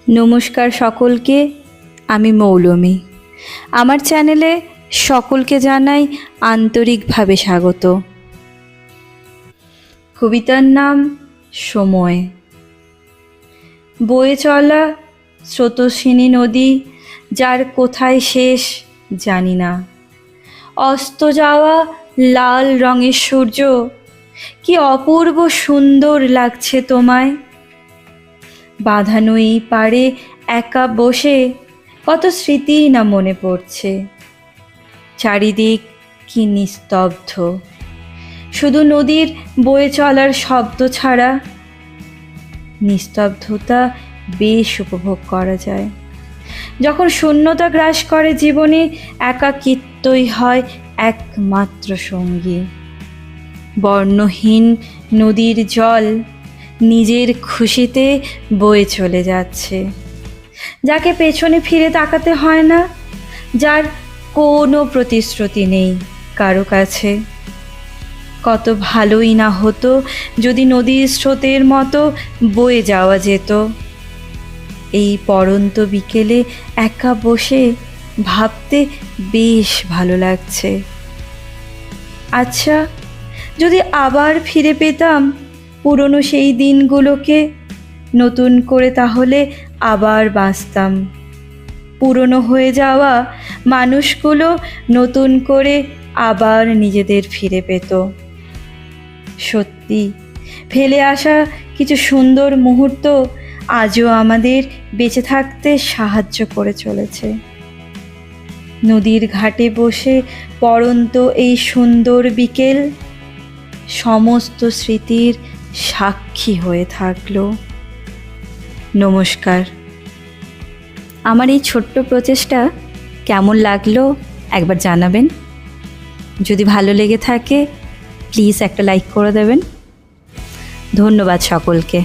নমস্কার সকলকে, আমি মৌলমী। আমার চ্যানেলে সকলকে জানাই আন্তরিকভাবে স্বাগত। কবিতার নাম সময়। বয়ে চলা স্রোতস্বিনী নদী, যার কোথায় শেষ জানি না। অস্ত যাওয়া লাল রঙের সূর্য, কি অপূর্ব সুন্দর লাগছে তোমায়। বাঁধানো এই পাড়ে একা বসে কত স্মৃতি না মনে পড়ছে। চারিদিক কি নিস্তব্ধ, শুধু নদীর বয়ে চলার শব্দ ছাড়া। নিস্তব্ধতা বেশ উপভোগ করা যায়। যখন শূন্যতা গ্রাস করে জীবনে, একাকিত্বই হয় একমাত্র সঙ্গী। বর্ণহীন নদীর জল নিজের খুশিতে বয়ে চলে যাচ্ছে, যাকে পেছনে ফিরে তাকাতে হয় না, যার কোনো প্রতিশ্রুতি নেই কারো কাছে। কত ভালোই না হতো যদি নদীর স্রোতের মতো বয়ে যাওয়া যেত। এই পড়ন্ত বিকেলে একা বসে ভাবতে বেশ ভালো লাগছে। আচ্ছা, যদি আবার ফিরে পেতাম পুরনো সেই দিনগুলোকে নতুন করে, তাহলে আবার বাঁচতাম। পুরনো হয়ে যাওয়া মানুষগুলো নতুন করে আবার নিজেদের ফিরে পেত। সত্যি, ফেলে আসা কিছু সুন্দর মুহূর্ত আজও আমাদের বেঁচে থাকতে সাহায্য করে চলেছে। নদীর ঘাটে বসে পড়ন্ত এই সুন্দর বিকেল সমস্ত স্মৃতির সাক্ষী হয়ে থাকলো। নমস্কার। আমার এই ছোট্ট প্রচেষ্টা কেমন লাগলো একবার জানাবেন। যদি ভালো লেগে থাকে প্লিজ একটা লাইক করে দেবেন। ধন্যবাদ সকলকে।